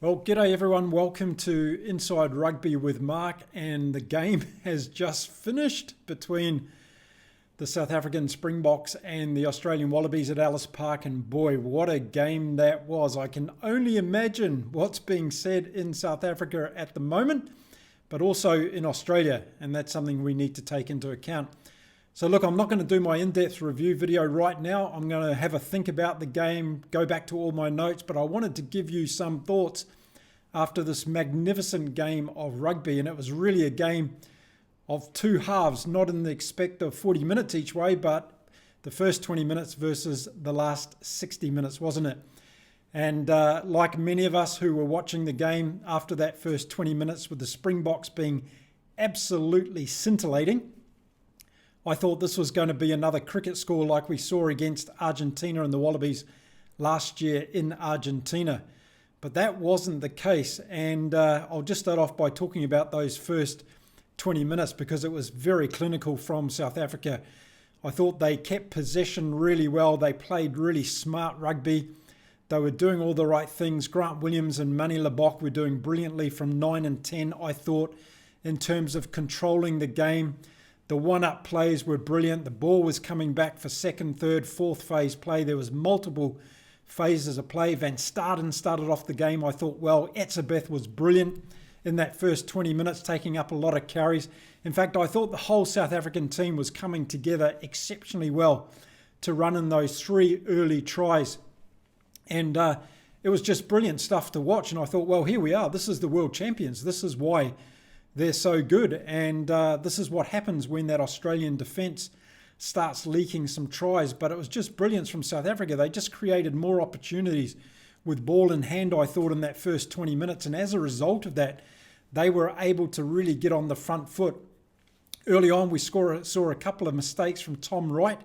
Well, g'day everyone. Welcome to Inside Rugby with Mark. And the game has just finished between the South African Springboks and the Australian Wallabies at Ellis Park. And boy, what a game that was. I can only imagine what's being said in South Africa at the moment, but also in Australia. And that's something we need to take into account. So look, I'm not going to do my in-depth review video right now. I'm going to have a think about the game, go back to all my notes, but I wanted to give you some thoughts after this magnificent game of rugby. And it was really a game of two halves, not in the expect of 40 minutes each way, but the first 20 minutes versus the last 60 minutes, wasn't it? And like many of us who were watching the game after that first 20 minutes with the Springboks being absolutely scintillating, I thought this was going to be another cricket score like we saw against Argentina and the Wallabies last year in Argentina. But that wasn't the case. And I'll just start off by talking about those first 20 minutes because it was very clinical from South Africa. I thought they kept possession really well. They played really smart rugby. They were doing all the right things. Grant Williams and Manie Libbok were doing brilliantly from 9 and 10, I thought, in terms of controlling the game. The one-up plays were brilliant. The ball was coming back for second, third, fourth phase play. There was multiple phases of play. Van Staden started off the game. I thought, well, Etzebeth was brilliant in that first 20 minutes, taking up a lot of carries. In fact, I thought the whole South African team was coming together exceptionally well to run in those three early tries. And it was just brilliant stuff to watch. And I thought, well, here we are. This is the world champions. This is why they're so good. And this is what happens when that Australian defence starts leaking some tries. But it was just brilliance from South Africa. They just created more opportunities with ball in hand, I thought, in that first 20 minutes. And as a result of that, they were able to really get on the front foot. Early on, we saw a couple of mistakes from Tom Wright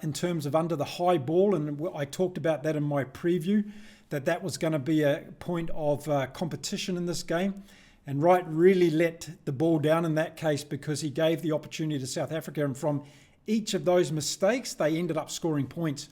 in terms of under the high ball. And I talked about that in my preview, that was going to be a point of competition in this game. And Wright really let the ball down in that case because he gave the opportunity to South Africa. And from each of those mistakes, they ended up scoring points.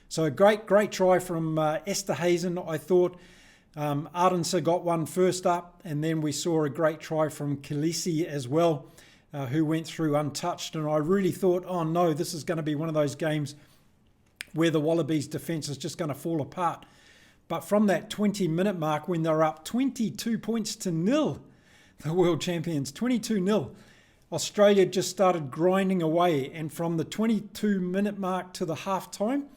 So a great try from Esterhuizen, I thought. Ardense got one first up. And then we saw a great try from Khaleesi as well, who went through untouched. And I really thought, oh no, this is going to be one of those games where the Wallabies defence is just going to fall apart. But from that 20-minute mark, when they're up 22 points to nil, the world champions, 22-0, Australia just started grinding away. And from the 22-minute mark to the half-time,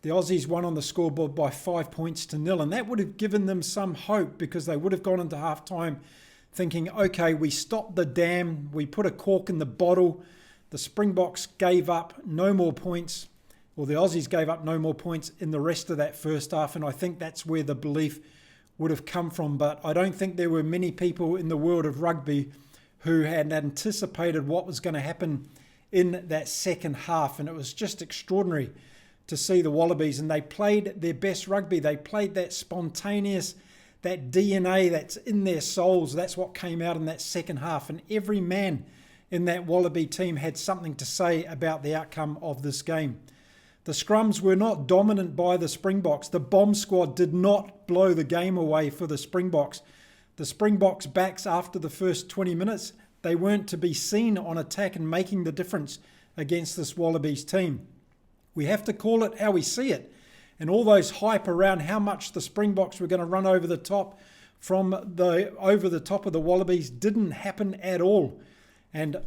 the Aussies won on the scoreboard by 5 points to nil. And that would have given them some hope because they would have gone into half-time thinking, okay, we stopped the dam, we put a cork in the bottle, the Springboks gave up no more points. Well, the Aussies gave up no more points in the rest of that first half, and I think that's where the belief would have come from. But I don't think there were many people in the world of rugby who had anticipated what was going to happen in that second half, and it was just extraordinary to see the Wallabies, and they played their best rugby. They played that spontaneous, that DNA that's in their souls. That's what came out in that second half, and every man in that Wallaby team had something to say about the outcome of this game. The scrums were not dominant by the Springboks. The bomb squad did not blow the game away for the Springboks. The Springboks backs after the first 20 minutes, they weren't to be seen on attack and making the difference against this Wallabies team. We have to call it how we see it. And all those hype around how much the Springboks were going to run over the top of the Wallabies didn't happen at all. And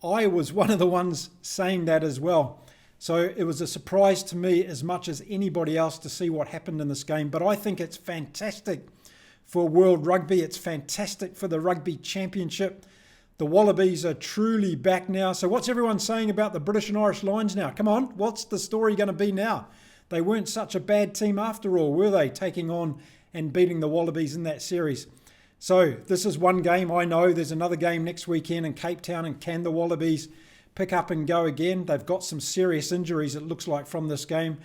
I was one of the ones saying that as well. So it was a surprise to me as much as anybody else to see what happened in this game. But I think it's fantastic for world rugby. It's fantastic for the Rugby Championship. The Wallabies are truly back now. So what's everyone saying about the British and Irish Lions now? Come on, what's the story going to be now? They weren't such a bad team after all, were they? Taking on and beating the Wallabies in that series. So this is one game. I know there's another game next weekend in Cape Town, and can the Wallabies pick up and go again? They've got some serious injuries, it looks like, from this game.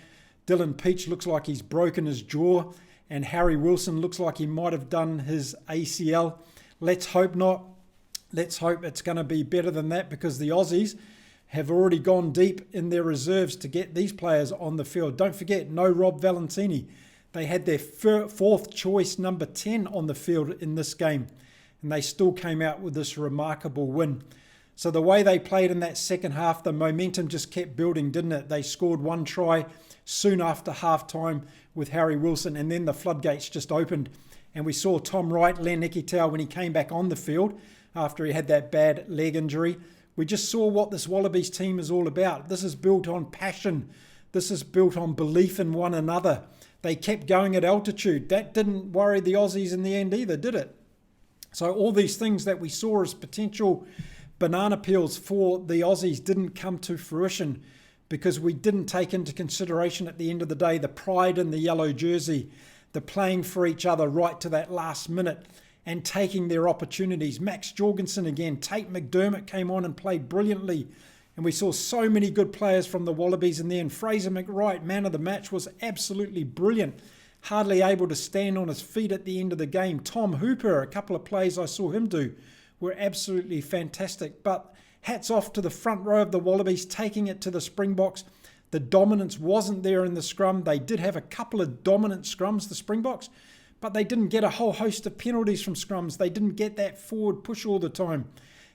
Dylan Peach looks like he's broken his jaw, and Harry Wilson looks like he might have done his ACL. Let's hope not. Let's hope it's going to be better than that, because the Aussies have already gone deep in their reserves to get these players on the field. Don't forget, no Rob Valentini. They had their fourth choice number 10 on the field in this game, and they still came out with this remarkable win. So the way they played in that second half, the momentum just kept building, didn't it? They scored one try soon after halftime with Harry Wilson, and then the floodgates just opened. And we saw Tom Wright, Len Ikitau, when he came back on the field after he had that bad leg injury. We just saw what this Wallabies team is all about. This is built on passion. This is built on belief in one another. They kept going at altitude. That didn't worry the Aussies in the end either, did it? So all these things that we saw as potential banana peels for the Aussies didn't come to fruition because we didn't take into consideration at the end of the day the pride in the yellow jersey, the playing for each other right to that last minute and taking their opportunities. Max Jorgensen again, Tate McDermott came on and played brilliantly. And we saw so many good players from the Wallabies in there. And Fraser McWright, man of the match, was absolutely brilliant. Hardly able to stand on his feet at the end of the game. Tom Hooper, a couple of plays I saw him do were absolutely fantastic. But hats off to the front row of the Wallabies taking it to the Springboks. The dominance wasn't there in the scrum. They did have a couple of dominant scrums, the Springboks, but they didn't get a whole host of penalties from scrums. They didn't get that forward push all the time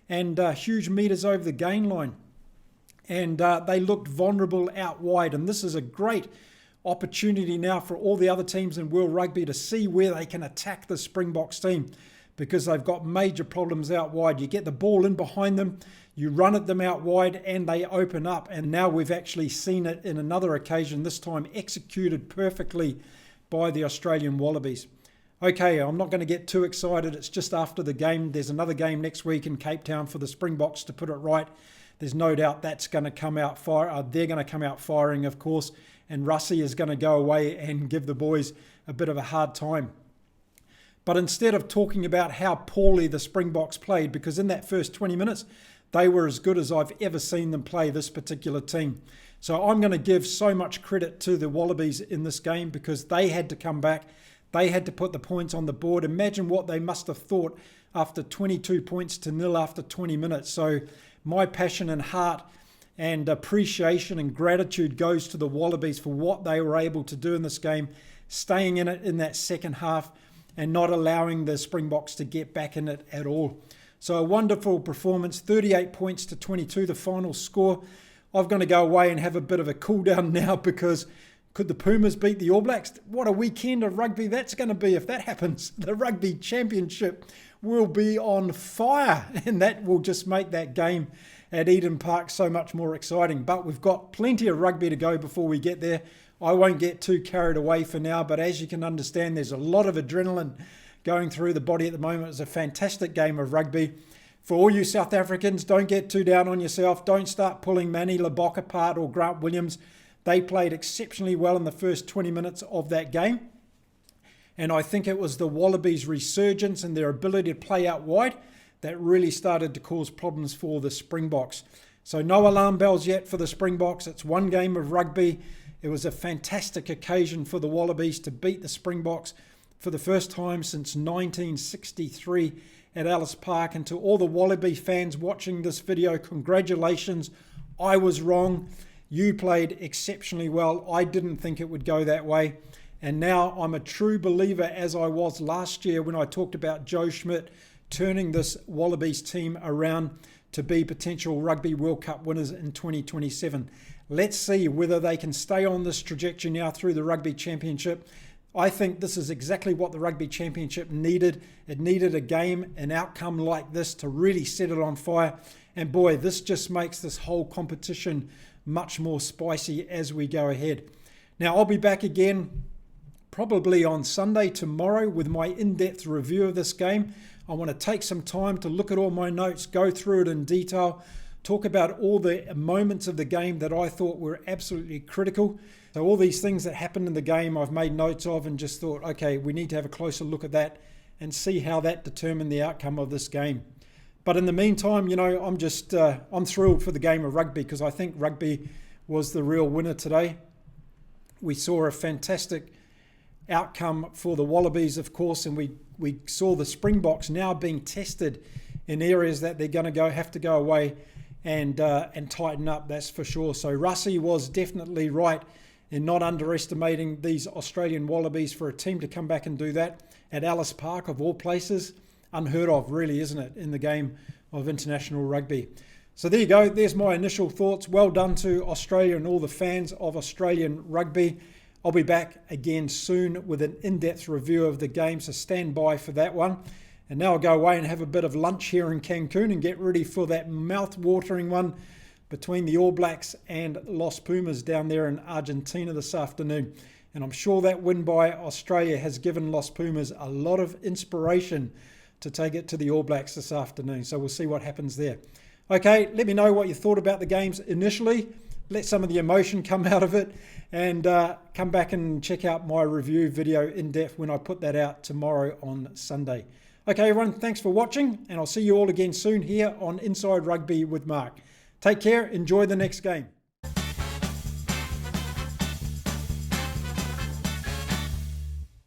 and huge meters over the gain line. And they looked vulnerable out wide. And this is a great opportunity now for all the other teams in World Rugby to see where they can attack the Springboks team because they've got major problems out wide. You get the ball in behind them, you run at them out wide, and they open up. And now we've actually seen it in another occasion, this time executed perfectly by the Australian Wallabies. Okay, I'm not going to get too excited. It's just after the game. There's another game next week in Cape Town for the Springboks to put it right. There's no doubt that's going to come out fire. They're going to come out firing, of course, and Russie is going to go away and give the boys a bit of a hard time. But instead of talking about how poorly the Springboks played, because in that first 20 minutes, they were as good as I've ever seen them play, this particular team. So I'm going to give so much credit to the Wallabies in this game because they had to come back. They had to put the points on the board. Imagine what they must have thought after 22 points to nil after 20 minutes. So my passion and heart and appreciation and gratitude goes to the Wallabies for what they were able to do in this game, staying in it in that second half and not allowing the Springboks to get back in it at all. So a wonderful performance, 38 points to 22, the final score. I'm going to go away and have a bit of a cool down now because could the Pumas beat the All Blacks? What a weekend of rugby that's going to be if that happens. The Rugby Championship will be on fire, and that will just make that game at Eden Park so much more exciting. But we've got plenty of rugby to go before we get there. I won't get too carried away for now, but as you can understand, there's a lot of adrenaline going through the body at the moment. It's a fantastic game of rugby. For all you South Africans, don't get too down on yourself. Don't start pulling Manny Labok apart or Grant Williams. They played exceptionally well in the first 20 minutes of that game. And I think it was the Wallabies' resurgence and their ability to play out wide that really started to cause problems for the Springboks. So no alarm bells yet for the Springboks. It's one game of rugby. It was a fantastic occasion for the Wallabies to beat the Springboks for the first time since 1963 at Ellis Park. And to all the Wallaby fans watching this video, congratulations. I was wrong. You played exceptionally well. I didn't think it would go that way. And now I'm a true believer, as I was last year when I talked about Joe Schmidt turning this Wallabies team around to be potential Rugby World Cup winners in 2027. Let's see whether they can stay on this trajectory now through the Rugby Championship. I think this is exactly what the Rugby Championship needed. It needed a game, an outcome like this to really set it on fire. And boy, this just makes this whole competition much more spicy as we go ahead. Now, I'll be back again probably on Sunday tomorrow with my in-depth review of this game. I want to take some time to look at all my notes, go through it in detail, talk about all the moments of the game that I thought were absolutely critical. So all these things that happened in the game I've made notes of and just thought, okay, we need to have a closer look at that and see how that determined the outcome of this game. But in the meantime, you know, I'm thrilled for the game of rugby because I think rugby was the real winner today. We saw a fantastic outcome for the Wallabies, of course, and we saw the Springboks now being tested in areas that they're going to have to go away and tighten up, that's for sure. So Russie was definitely right in not underestimating these Australian Wallabies. For a team to come back and do that at Ellis Park, of all places, unheard of, really, isn't it, in the game of international rugby. So there you go. There's my initial thoughts. Well done to Australia and all the fans of Australian rugby. I'll be back again soon with an in-depth review of the game, so stand by for that one. And now I'll go away and have a bit of lunch here in Cancun and get ready for that mouth-watering one between the All Blacks and Los Pumas down there in Argentina this afternoon. And I'm sure that win by Australia has given Los Pumas a lot of inspiration to take it to the All Blacks this afternoon. So we'll see what happens there. Okay, let me know what you thought about the games initially. Let some of the emotion come out of it, and come back and check out my review video in depth when I put that out tomorrow on Sunday. Okay, everyone, thanks for watching, and I'll see you all again soon here on Inside Rugby with Mark. Take care, enjoy the next game.